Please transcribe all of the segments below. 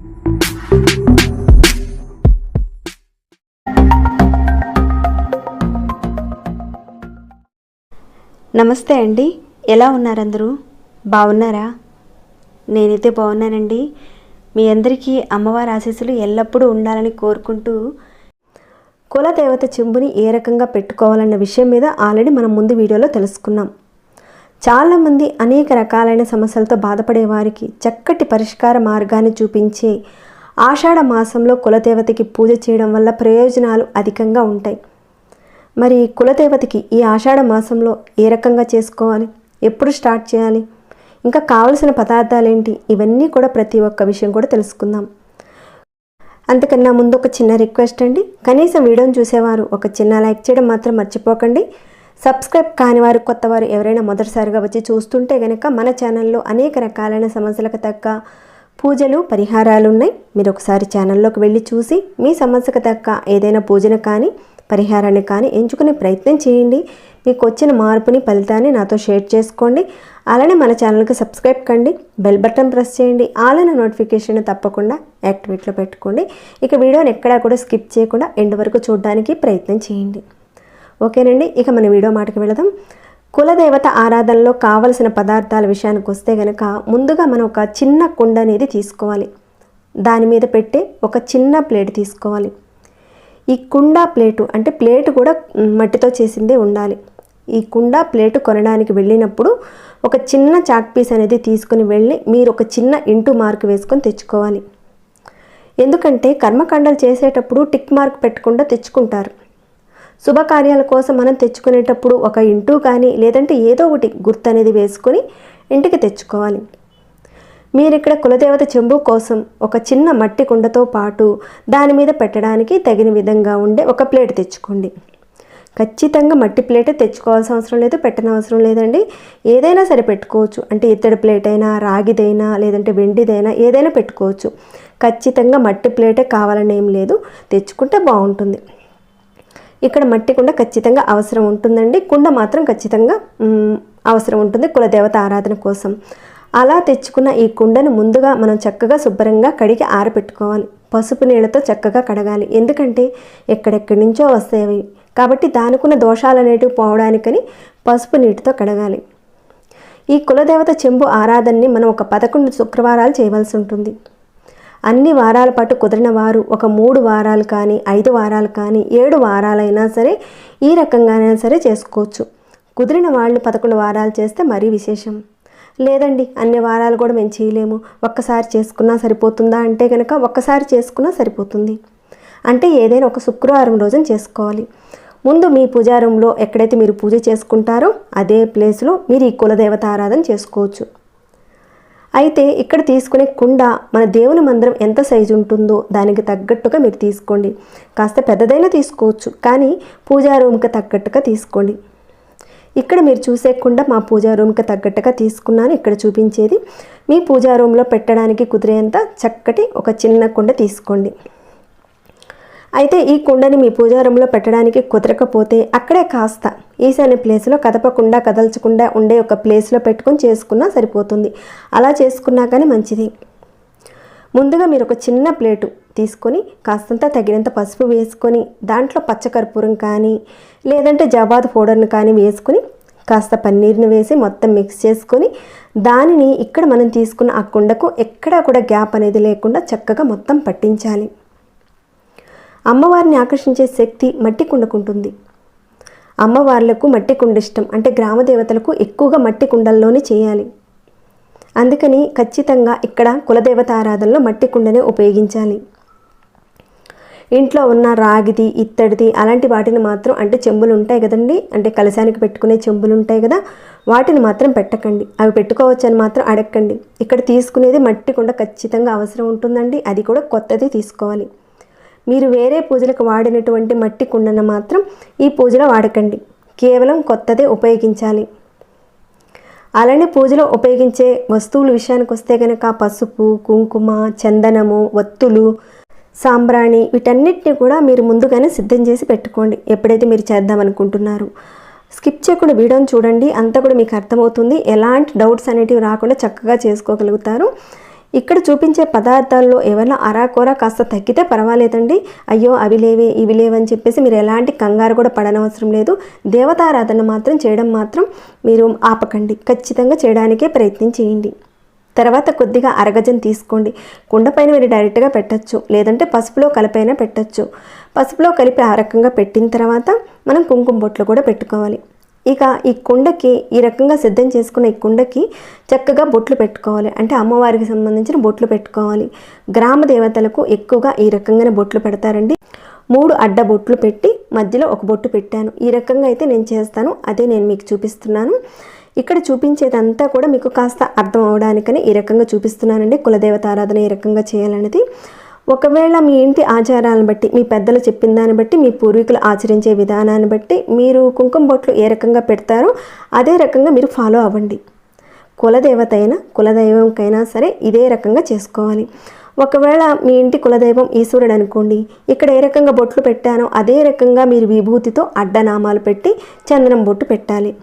నమస్తే అండి, ఎలా ఉన్నారు అందరూ? బాగున్నారా? నేనైతే బాగున్నానండి. మీ అందరికీ అమ్మవారి ఆశీస్సులు ఎల్లప్పుడూ ఉండాలని కోరుకుంటూ, కులదేవత చెంబుని ఏ రకంగా పెట్టుకోవాలన్న విషయం మీద ఆల్రెడీ మనం ముందు వీడియోలో తెలుసుకున్నాం. చాలామంది అనేక రకాలైన సమస్యలతో బాధపడే వారికి చక్కటి పరిష్కార మార్గాన్ని చూపించే ఆషాఢ మాసంలో కులదేవతకి పూజ చేయడం వల్ల ప్రయోజనాలు అధికంగా ఉంటాయి. మరి కులదేవతకి ఈ ఆషాఢ మాసంలో ఏ రకంగా చేసుకోవాలి, ఎప్పుడు స్టార్ట్ చేయాలి, ఇంకా కావలసిన పదార్థాలు ఏంటి, ఇవన్నీ కూడా ప్రతి ఒక్క విషయం కూడా తెలుసుకుందాం. అంతకన్నా ముందు ఒక చిన్న రిక్వెస్ట్ అండి, కనీసం వీడియోని చూసేవారు ఒక చిన్న లైక్ చేయడం మాత్రం మర్చిపోకండి. సబ్స్క్రైబ్ కానివారు, కొత్తవారు ఎవరైనా మొదటిసారిగా వచ్చి చూస్తుంటే కనుక మన ఛానల్లో అనేక రకాలైన సమస్యలకు తగ్గ పూజలు పరిహారాలు ఉన్నాయి. మీరు ఒకసారి ఛానల్లోకి వెళ్ళి చూసి మీ సమస్యకు తగ్గ ఏదైనా పూజను కానీ పరిహారాన్ని కానీ ఎంచుకునే ప్రయత్నం చేయండి. మీకు వచ్చిన మార్పుని ఫలితాన్ని నాతో షేర్ చేసుకోండి. అలానే మన ఛానల్కి సబ్స్క్రైబ్ కండి, బెల్ బటన్ ప్రెస్ చేయండి, ఆల్ అనే నోటిఫికేషన్ తప్పకుండా యాక్టివేట్లో పెట్టుకోండి. ఇక వీడియోని ఎక్కడా కూడా స్కిప్ చేయకుండా ఎండ్ వరకు చూడడానికి ప్రయత్నం చేయండి. ఓకేనండి, ఇక మన వీడియో మాటకి వెళదాం. కులదేవత ఆరాధనలో కావలసిన పదార్థాల విషయానికి వస్తే కనుక ముందుగా మనం ఒక చిన్న కుండ అనేది తీసుకోవాలి. దాని మీద పెట్టే ఒక చిన్న ప్లేట్ తీసుకోవాలి. ఈ కుండ ప్లేటు అంటే ప్లేటు కూడా మట్టితో చేసిందే ఉండాలి. ఈ కుండ ప్లేటు కొనడానికి వెళ్ళినప్పుడు ఒక చిన్న చాక్ పీస్ అనేది తీసుకుని వెళ్ళి మీరు ఒక చిన్న ఇంటూ మార్క్ వేసుకొని తెచ్చుకోవాలి. ఎందుకంటే కర్మకాండాలు చేసేటప్పుడు టిక్ మార్క్ పెట్టకుండా తెచ్చుకుంటారు. శుభకార్యాల కోసం మనం తెచ్చుకునేటప్పుడు ఒక ఇంటూ కానీ లేదంటే ఏదో ఒకటి గుర్తు అనేది వేసుకొని ఇంటికి తెచ్చుకోవాలి. మీరు ఇక్కడ కులదేవత చెంబు కోసం ఒక చిన్న మట్టి కుండతో పాటు దాని మీద పెట్టడానికి తగిన విధంగా ఉండే ఒక ప్లేట్ తెచ్చుకోండి. ఖచ్చితంగా మట్టి ప్లేటే తెచ్చుకోవాల్సిన అవసరం లేదు, పెట్టనవసరం లేదండి. ఏదైనా సరే పెట్టుకోవచ్చు. అంటే ఇత్తడి ప్లేట్ అయినా, రాగిదైనా, లేదంటే వెండిదైనా ఏదైనా పెట్టుకోవచ్చు. ఖచ్చితంగా మట్టి ప్లేటే కావాలని ఏం లేదు, తెచ్చుకుంటే బాగుంటుంది. ఇక్కడ మట్టి కుండ ఖచ్చితంగా అవసరం ఉంటుందండి. కుండ మాత్రం ఖచ్చితంగా అవసరం ఉంటుంది కులదేవత ఆరాధన కోసం. అలా తెచ్చుకున్న ఈ కుండను ముందుగా మనం చక్కగా శుభ్రంగా కడిగి ఆరబెట్టుకోవాలి. పసుపు నీళ్ళతో చక్కగా కడగాలి. ఎందుకంటే ఎక్కడెక్కడి నుంచో వస్తాయి కాబట్టి దానికున్న దోషాలు అనేటివి పోవడానికని పసుపు నీటితో కడగాలి. ఈ కులదేవత చెంబు ఆరాధనని మనం ఒక 11 శుక్రవారాలు చేయవలసి ఉంటుంది. అన్ని వారాల పాటు కుదిరిన వారు ఒక 3 వారాలు కానీ 5 వారాలు కానీ 7 వారాలైనా సరే ఈ రకంగానైనా సరే చేసుకోవచ్చు. కుదిరిన వాళ్ళు 11 వారాలు చేస్తే మరీ విశేషం. లేదండి అన్ని వారాలు కూడా మేము చేయలేము, ఒక్కసారి చేసుకున్నా సరిపోతుందా అంటే కనుక ఒక్కసారి చేసుకున్నా సరిపోతుంది. అంటే ఏదైనా ఒక శుక్రవారం రోజున చేసుకోవాలి. ముందు మీ పూజా రూమ్లో ఎక్కడైతే మీరు పూజ చేసుకుంటారో అదే ప్లేస్లో మీరు ఈ కులదేవత ఆరాధన చేసుకోవచ్చు. అయితే ఇక్కడ తీసుకునే కుండ మన దేవుని మందిరం ఎంత సైజు ఉంటుందో దానికి తగ్గట్టుగా మీరు తీసుకోండి. కాస్త పెద్దదైనా తీసుకోవచ్చు, కానీ పూజా రూమ్కి తగ్గట్టుగా తీసుకోండి. ఇక్కడ మీరు చూసే కుండ మా పూజా రూమ్కి తగ్గట్టుగా తీసుకున్నాను. ఇక్కడ చూపించేది మీ పూజా రూమ్లో పెట్టడానికి కుదిరేంత చక్కటి ఒక చిన్న కుండ తీసుకోండి. అయితే ఈ కుండని మీ పూజా రూమ్లో పెట్టడానికి కుదరకపోతే అక్కడే కాస్త ఈశాన్య ప్లేస్లో కదపకుండా కదల్చకుండా ఉండే ఒక ప్లేస్లో పెట్టుకొని చేసుకున్నా సరిపోతుంది. అలా చేసుకున్నా కానీ మంచిది. ముందుగా మీరు ఒక చిన్న ప్లేటు తీసుకొని కాస్తంత తగినంత పసుపు వేసుకొని దాంట్లో పచ్చకర్పూరం కానీ లేదంటే జవాద్ పౌడర్ని కానీ వేసుకొని కాస్త పన్నీర్ని వేసి మొత్తం మిక్స్ చేసుకొని దానిని ఇక్కడ మనం తీసుకున్న ఆ కుండకు ఎక్కడా కూడా గ్యాప్ అనేది లేకుండా చక్కగా మొత్తం పట్టించాలి. అమ్మవారిని ఆకర్షించే శక్తి మట్టి కుండకుంటుంది. అమ్మవార్లకు మట్టి కుండ ఇష్టం. అంటే గ్రామ దేవతలకు ఎక్కువగా మట్టి కుండల్లోనే చేయాలి. అందుకని ఖచ్చితంగా ఇక్కడ కులదేవత ఆరాధనలో మట్టి కుండనే ఉపయోగించాలి. ఇంట్లో ఉన్న రాగిది, ఇత్తడిది అలాంటి వాటిని మాత్రం, అంటే చెంబులు ఉంటాయి కదండి, అంటే కలశానికి పెట్టుకునే చెంబులు ఉంటాయి కదా, వాటిని మాత్రం పెట్టకండి. అవి పెట్టుకోవచ్చు అని మాత్రం అడగండి. ఇక్కడ తీసుకునేది మట్టి కుండ ఖచ్చితంగా అవసరం ఉంటుందండి. అది కూడా కొత్తది తీసుకోవాలి. మీరు వేరే పూజలకు వాడినటువంటి మట్టి కుండను మాత్రం ఈ పూజలో వాడకండి. కేవలం కొత్తదే ఉపయోగించాలి. అలానే పూజలో ఉపయోగించే వస్తువుల విషయానికి వస్తే కనుక పసుపు, కుంకుమ, చందనము, వత్తులు, సాంబ్రాణి వీటన్నిటిని కూడా మీరు ముందుగానే సిద్ధం చేసి పెట్టుకోండి. ఎప్పుడైతే మీరు చేద్దామనుకుంటున్నారు స్కిప్ చేయకుండా వీడియోని చూడండి, అంతా కూడా మీకు అర్థమవుతుంది. ఎలాంటి డౌట్స్ అనేటివి రాకుండా చక్కగా చేసుకోగలుగుతారు. ఇక్కడ చూపించే పదార్థాల్లో ఏమైనా అరాకొరా కాస్త తగ్గితే పర్వాలేదండి. అయ్యో అవి లేవే ఇవి లేవని చెప్పేసి మీరు ఎలాంటి కంగారు కూడా పడనవసరం లేదు. దేవతారాధన మాత్రం చేయడం మాత్రం మీరు ఆపకండి, ఖచ్చితంగా చేయడానికే ప్రయత్నం చేయండి. తర్వాత కొద్దిగా అరగజం తీసుకోండి. కుండ పైన మీరు డైరెక్ట్గా పెట్టచ్చు, లేదంటే పసుపులో కలిపైనా పెట్టచ్చు. పసుపులో కలిపి ఆ రకంగా పెట్టిన తర్వాత మనం కుంకుమ బొట్లు కూడా పెట్టుకోవాలి. ఇక ఈ కుండకి ఈ రకంగా సిద్ధం చేసుకున్న ఈ కుండకి చక్కగా బొట్లు పెట్టుకోవాలి. అంటే అమ్మవారికి సంబంధించిన బొట్లు పెట్టుకోవాలి. గ్రామ దేవతలకు ఎక్కువగా ఈ రకంగానే బొట్లు పెడతారండి. 3 అడ్డ బొట్లు పెట్టి మధ్యలో ఒక బొట్టు పెట్టాను. ఈ రకంగా అయితే నేను చేస్తాను, అదే నేను మీకు చూపిస్తున్నాను. ఇక్కడ చూపించేదంతా కూడా మీకు కాస్త అర్థం అవడానికని ఈ రకంగా చూపిస్తున్నానండి. కులదేవత ఆరాధన ఏ రకంగా చేయాలనేది. ఒకవేళ మీ ఇంటి ఆచారాలను బట్టి, మీ పెద్దలు చెప్పిన దాన్ని బట్టి, మీ పూర్వీకులు ఆచరించే విధానాన్ని బట్టి మీరు కుంకుమ బొట్లు ఏ రకంగా పెడతారో అదే రకంగా మీరు ఫాలో అవ్వండి. కులదేవత అయినా కులదైవంకైనా సరే ఇదే రకంగా చేసుకోవాలి. ఒకవేళ మీ ఇంటి కులదైవం ఈశ్వరుడు అనుకోండి, ఇక్కడ ఏ రకంగా బొట్లు పెట్టానో అదే రకంగా మీరు విభూతితో అడ్డనామాలు పెట్టి చందనం బొట్టు పెట్టాలి.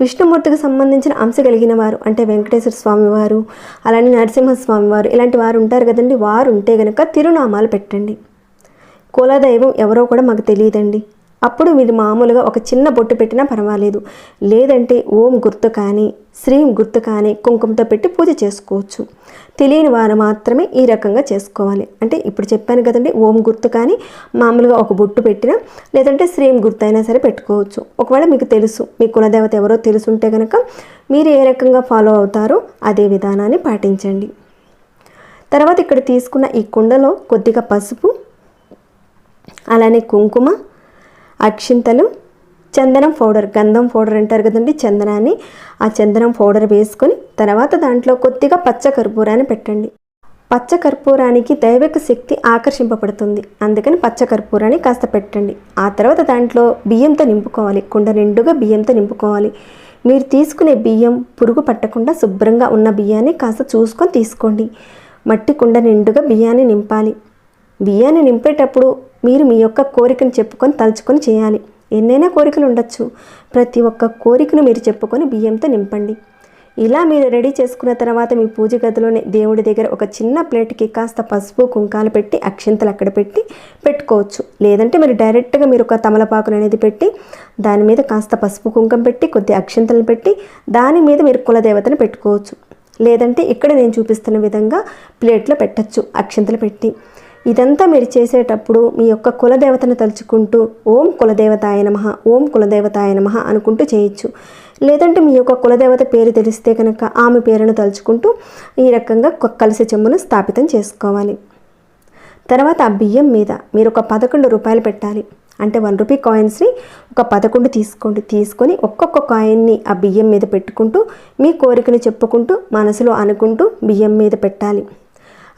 విష్ణుమూర్తికి సంబంధించిన అంశ కలిగిన వారు అంటే వెంకటేశ్వర స్వామి వారు, అలానే నరసింహస్వామి వారు, ఇలాంటి వారు ఉంటారు కదండి. వారు ఉంటే కనుక తిరునామాలు పెట్టండి. కులదైవం ఎవరో కూడా మాకు తెలియదండి, అప్పుడు మీరు మామూలుగా ఒక చిన్న బొట్టు పెట్టినా పర్వాలేదు. లేదంటే ఓం గుర్తు కానీ శ్రీం గుర్తు కానీ కుంకుమతో పెట్టి పూజ చేసుకోవచ్చు. తెలియని వారు మాత్రమే ఈ రకంగా చేసుకోవాలి. అంటే ఇప్పుడు చెప్పాను కదండి, ఓం గుర్తు కానీ మామూలుగా ఒక బొట్టు పెట్టినా, లేదంటే శ్రీం గుర్తు అయినా సరే పెట్టుకోవచ్చు. ఒకవేళ మీకు తెలుసు, మీ కులదేవత ఎవరో తెలుసుంటే కనుక మీరు ఏ రకంగా ఫాలో అవుతారో అదే విధానాన్ని పాటించండి. తర్వాత ఇక్కడ తీసుకున్న ఈ కుండలో కొద్దిగా పసుపు, అలానే కుంకుమ, అక్షింతలు, చందనం పౌడర్, గంధం పౌడర్ అంటారు కదండి, చందనాన్ని, ఆ చందనం పౌడర్ వేసుకొని తర్వాత దాంట్లో కొద్దిగా పచ్చ కర్పూరాన్ని పెట్టండి. పచ్చ కర్పూరానికి దైవిక శక్తి ఆకర్షింపబడుతుంది, అందుకని పచ్చ కర్పూరాన్ని కాస్త పెట్టండి. ఆ తర్వాత దాంట్లో బియ్యంతో నింపుకోవాలి. కుండ నిండుగా బియ్యంతో నింపుకోవాలి. మీరు తీసుకునే బియ్యం పురుగు పట్టకుండా శుభ్రంగా ఉన్న బియ్యాన్ని కాస్త చూసుకొని తీసుకోండి. మట్టి కుండ నిండుగా బియ్యాన్ని నింపాలి. బియ్యాన్ని నింపేటప్పుడు మీరు మీ యొక్క కోరికను చెప్పుకొని తలుచుకొని చేయాలి. ఎన్నైనా కోరికలు ఉండొచ్చు, ప్రతి ఒక్క కోరికను మీరు చెప్పుకొని బియ్యంతో నింపండి. ఇలా మీరు రెడీ చేసుకున్న తర్వాత మీ పూజ గదిలోనే దేవుడి దగ్గర ఒక చిన్న ప్లేట్కి కాస్త పసుపు కుంకాలు పెట్టి అక్షింతలు అక్కడ పెట్టి పెట్టుకోవచ్చు. లేదంటే మీరు డైరెక్ట్గా మీరు ఒక తమలపాకులు అనేది పెట్టి దాని మీద కాస్త పసుపు కుంకం పెట్టి కొద్ది అక్షింతలు పెట్టి దాని మీద మీరు కులదేవతను పెట్టుకోవచ్చు. లేదంటే ఇక్కడ నేను చూపిస్తున్న విధంగా ప్లేట్లో పెట్టచ్చు అక్షింతలు పెట్టి. ఇదంతా మీరు చేసేటప్పుడు మీ యొక్క కులదేవతను తలుచుకుంటూ ఓం కులదేవతాయ నమః, ఓం కులదేవతాయ నమః అనుకుంటూ చేయొచ్చు. లేదంటే మీ యొక్క కులదేవత పేరు తెలిస్తే కనుక ఆమె పేరును తలుచుకుంటూ ఈ రకంగా కలశ చెంబును స్థాపితం చేసుకోవాలి. తర్వాత ఆ బియ్యం మీద మీరు ఒక 11 రూపాయలు పెట్టాలి. అంటే 1 రూపీ కాయిన్స్ని ఒక 11 తీసుకోండి. తీసుకొని ఒక్కొక్క కాయిన్ని ఆ బియ్యం మీద పెట్టుకుంటూ మీ కోరికను చెప్పుకుంటూ మనసులో అనుకుంటూ బియ్యం మీద పెట్టాలి.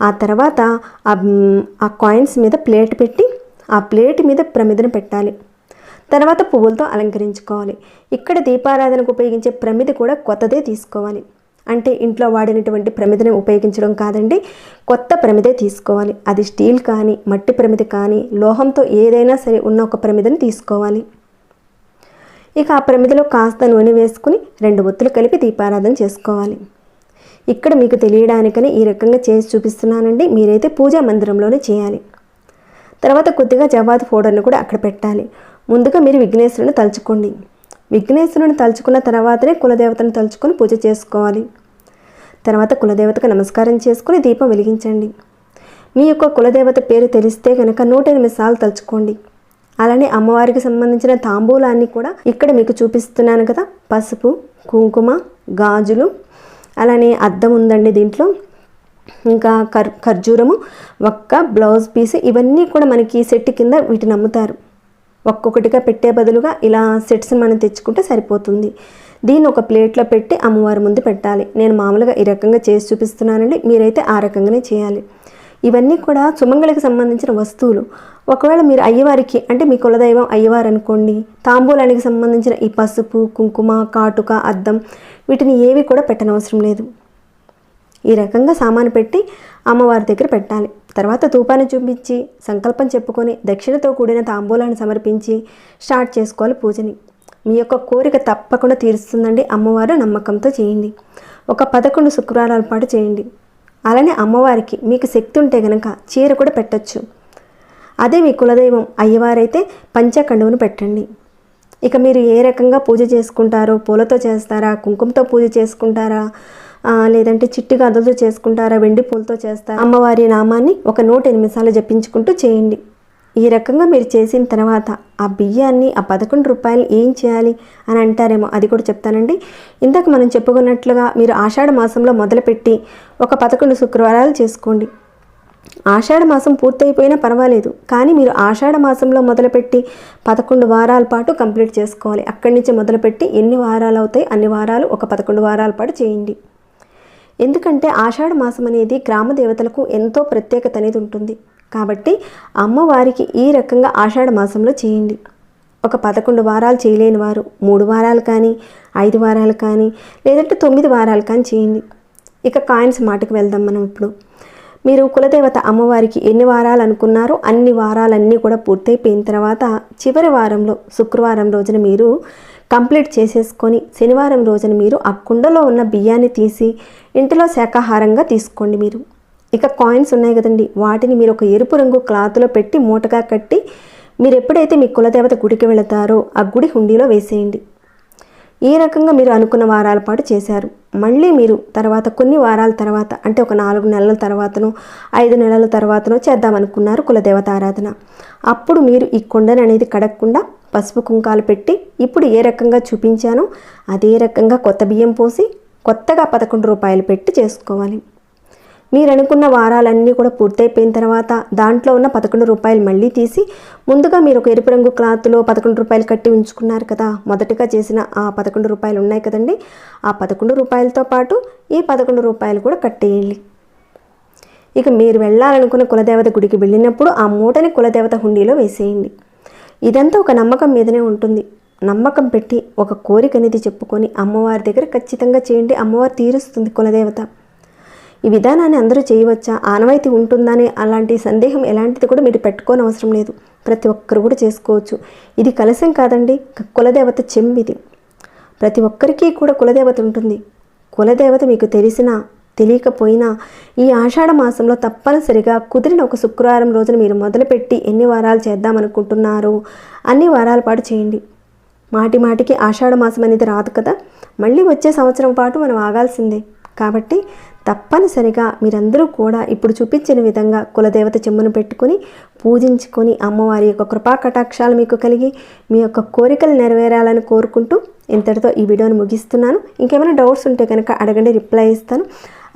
ఆ తర్వాత ఆ కాయిన్స్ మీద ప్లేట్ పెట్టి ఆ ప్లేట్ మీద ప్రమిదను పెట్టాలి. తర్వాత పువ్వులతో అలంకరించుకోవాలి. ఇక్కడ దీపారాధనకు ఉపయోగించే ప్రమిది కూడా కొత్తదే తీసుకోవాలి. అంటే ఇంట్లో వాడినటువంటి ప్రమిదని ఉపయోగించడం కాదండి, కొత్త ప్రమిదే తీసుకోవాలి. అది స్టీల్ కానీ మట్టి ప్రమిది కానీ లోహంతో ఏదైనా సరే ఉన్న ఒక ప్రమిదని తీసుకోవాలి. ఇక ఆ ప్రమిదిలో కాస్త నూనె వేసుకుని 2 ఒత్తులు కలిపి దీపారాధన చేసుకోవాలి. ఇక్కడ మీకు తెలియడానికని ఈ రకంగా చేసి చూపిస్తున్నానండి. మీరైతే పూజా మందిరంలోనే చేయాలి. తర్వాత కొద్దిగా జవాదు పౌడర్ని కూడా అక్కడ పెట్టాలి. ముందుగా మీరు విఘ్నేశ్వరుని తలుచుకోండి. విఘ్నేశ్వరుని తలుచుకున్న తర్వాతనే కులదేవతను తలుచుకొని పూజ చేసుకోవాలి. తర్వాత కులదేవతకు నమస్కారం చేసుకుని దీపం వెలిగించండి. మీ యొక్క కులదేవత పేరు తెలిస్తే కనుక 108 సార్లు తలుచుకోండి. అలానే అమ్మవారికి సంబంధించిన తాంబూలాన్ని కూడా ఇక్కడ మీకు చూపిస్తున్నాను కదా, పసుపు, కుంకుమ, గాజులు, అలానే అద్దం ఉందండి దీంట్లో, ఇంకా ఖర్జూరము, ఒక్క బ్లౌజ్ పీస్, ఇవన్నీ కూడా మనకి సెట్ కింద వీటిని అమ్ముతారు. ఒక్కొక్కటిగా పెట్టే బదులుగా ఇలా సెట్స్ని మనం తెచ్చుకుంటే సరిపోతుంది. దీన్ని ఒక ప్లేట్లో పెట్టి అమ్మవారి ముందు పెట్టాలి. నేను మామూలుగా ఈ రకంగా చేసి చూపిస్తున్నానండి, మీరైతే ఆ రకంగానే చేయాలి. ఇవన్నీ కూడా సుమంగళికి సంబంధించిన వస్తువులు. ఒకవేళ మీరు అయ్యవారికి అంటే మీ కులదైవం అయ్యవారు అనుకోండి, తాంబూలానికి సంబంధించిన ఈ పసుపు, కుంకుమ, కాటుక, అద్దం వీటిని ఏవి కూడా పెట్టనవసరం లేదు. ఈ రకంగా సామాను పెట్టి అమ్మవారి దగ్గర పెట్టాలి. తర్వాత ధూపాన్ని చూపించి సంకల్పం చెప్పుకొని దక్షిణతో కూడిన తాంబూలాన్ని సమర్పించి స్టార్ట్ చేసుకోవాలి పూజని. మీ యొక్క కోరిక తప్పకుండా తీరుస్తుందండి అమ్మవారు. నమ్మకంతో చేయండి. ఒక 11 శుక్రవారాల పాటు చేయండి. అలానే అమ్మవారికి మీకు శక్తి ఉంటే కనుక చీర కూడా పెట్టచ్చు. అదే మీ కులదైవం అయ్యవారైతే పంచకండువను పెట్టండి. ఇక మీరు ఏ రకంగా పూజ చేసుకుంటారో, పూలతో చేస్తారా, కుంకుమతో పూజ చేసుకుంటారా, లేదంటే చిట్టి గదులతో చేసుకుంటారా, వెండి పూలతో చేస్తారా, అమ్మవారి నామాన్ని ఒక 108 నిమిషాలు జపించుకుంటూ చేయండి. ఈ రకంగా మీరు చేసిన తర్వాత ఆ బియ్యాన్ని, ఆ 11 రూపాయలు ఏం చేయాలి అని అంటారేమో, అది కూడా చెప్తానండి. ఇందాక మనం చెప్పుకున్నట్లుగా మీరు ఆషాఢ మాసంలో మొదలుపెట్టి ఒక 11 శుక్రవారాలు చేసుకోండి. ఆషాఢ మాసం పూర్తయిపోయినా పర్వాలేదు, కానీ మీరు ఆషాఢ మాసంలో మొదలుపెట్టి 11 వారాల పాటు కంప్లీట్ చేసుకోవాలి. అక్కడి నుంచి మొదలుపెట్టి ఎన్ని వారాలు అవుతాయి అన్ని వారాలు ఒక 11 వారాల పాటు చేయండి. ఎందుకంటే ఆషాఢ మాసం అనేది గ్రామ దేవతలకు ఎంతో ప్రత్యేకత అనేది ఉంటుంది. కాబట్టి అమ్మవారికి ఈ రకంగా ఆషాఢ మాసంలో చేయండి. ఒక 11 వారాలు చేయలేని వారు 3 వారాలు కానీ, 5 వారాలు కానీ, లేదంటే 9 వారాలు కానీ చేయండి. ఇక కాయిన్స్ మాటకు వెళ్దాం మనం ఇప్పుడు. మీరు కులదేవత అమ్మవారికి ఎన్ని వారాలు అనుకున్నారో అన్ని వారాలన్నీ కూడా పూర్తయిపోయిన తర్వాత చివరి వారంలో శుక్రవారం రోజున మీరు కంప్లీట్ చేసేసుకొని శనివారం రోజున మీరు ఆ కుండలో ఉన్న బియ్యాన్ని తీసి ఇంటిలో శాకాహారంగా తీసుకోండి. మీరు ఇక కాయిన్స్ ఉన్నాయి కదండి, వాటిని మీరు ఒక ఎరుపు రంగు క్లాత్లో పెట్టి మూటగా కట్టి మీరు ఎప్పుడైతే మీ కులదేవత గుడికి వెళతారో ఆ గుడి హుండీలో వేసేయండి. ఈ రకంగా మీరు అనుకున్న వారాల పాటు చేశారు. మళ్ళీ మీరు తర్వాత కొన్ని వారాల తర్వాత, అంటే ఒక 4 నెలల తర్వాతనో 5 నెలల తర్వాతనో చేద్దామనుకున్నారు కులదేవత ఆరాధన. అప్పుడు మీరు ఈ కొండను అనేది కడగకుండా పసుపు కుంకాలు పెట్టి ఇప్పుడు ఏ రకంగా చూపించానో అదే రకంగా కొత్త బియ్యం పోసి కొత్తగా 11 రూపాయలు పెట్టి చేసుకోవాలి. మీరు అనుకున్న వారాలన్నీ కూడా పూర్తయిపోయిన తర్వాత దాంట్లో ఉన్న 11 రూపాయలు మళ్ళీ తీసి ముందుగా మీరు ఒక ఎరుపు రంగు క్లాత్లో 11 రూపాయలు కట్టి ఉంచుకున్నారు కదా, మొదటగా చేసిన ఆ 11 రూపాయలు ఉన్నాయి కదండి, ఆ 11 రూపాయలతో పాటు ఈ 11 రూపాయలు కూడా కట్టేయాలి. ఇక మీరు వెళ్ళాలనుకున్న కులదేవత గుడికి వెళ్ళినప్పుడు ఆ మూటని కులదేవత హుండీలో వేసేయండి. ఇదంతా ఒక నమ్మకం మీదనే ఉంటుంది. నమ్మకం పెట్టి ఒక కోరిక అనేది చెప్పుకొని అమ్మవారి దగ్గర ఖచ్చితంగా చేయండి. అమ్మవారు తీరుస్తుంది కులదేవత. ఈ విధానాన్ని అందరూ చేయవచ్చా, ఆనవాయితీ ఉంటుందని అలాంటి సందేహం ఎలాంటిది కూడా మీరు పెట్టుకోని అవసరం లేదు. ప్రతి ఒక్కరు కూడా చేసుకోవచ్చు. ఇది కలశం కాదండి, కులదేవత చెంబిది. ప్రతి ఒక్కరికి కూడా కులదేవత ఉంటుంది. కులదేవత మీకు తెలిసినా తెలియకపోయినా ఈ ఆషాఢ మాసంలో తప్పనిసరిగా కుదిరిన ఒక శుక్రవారం రోజున మీరు మొదలుపెట్టి ఎన్ని వారాలు చేద్దామనుకుంటున్నారో అన్ని వారాల పాటు చేయండి. మాటి మాటికి ఆషాఢ మాసం అనేది రాదు కదా, మళ్ళీ వచ్చే సంవత్సరం పాటు మనం ఆగాల్సిందే. కాబట్టి తప్పనిసరిగా మీరందరూ కూడా ఇప్పుడు చూపించిన విధంగా కులదేవత చెంబును పెట్టుకొని పూజించుకొని అమ్మవారి యొక్క కృపా కటాక్షాలు మీకు కలిగి మీ యొక్క కోరికలు నెరవేరాలని కోరుకుంటూ ఇంతటితో ఈ వీడియోని ముగిస్తున్నాను. ఇంకేమైనా డౌట్స్ ఉంటే కనుక అడగండి, రిప్లై ఇస్తాను.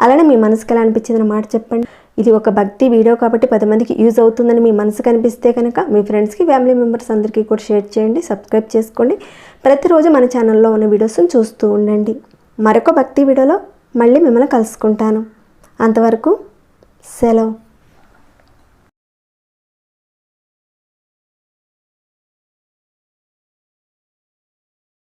అలానే మీ మనసుకు ఎలా అనిపించిందని మాట చెప్పండి. ఇది ఒక భక్తి వీడియో కాబట్టి 10 మందికి యూజ్ అవుతుందని మీ మనసుకు అనిపిస్తే కనుక మీ ఫ్రెండ్స్కి, ఫ్యామిలీ మెంబర్స్ అందరికీ కూడా షేర్ చేయండి, సబ్స్క్రైబ్ చేసుకోండి. ప్రతిరోజు మన ఛానల్లో ఉన్న వీడియోస్ని చూస్తూ ఉండండి. మరొక భక్తి వీడియోలో మళ్ళీ మిమ్మల్ని కలుసుకుంటాను. అంతవరకు సెలవు.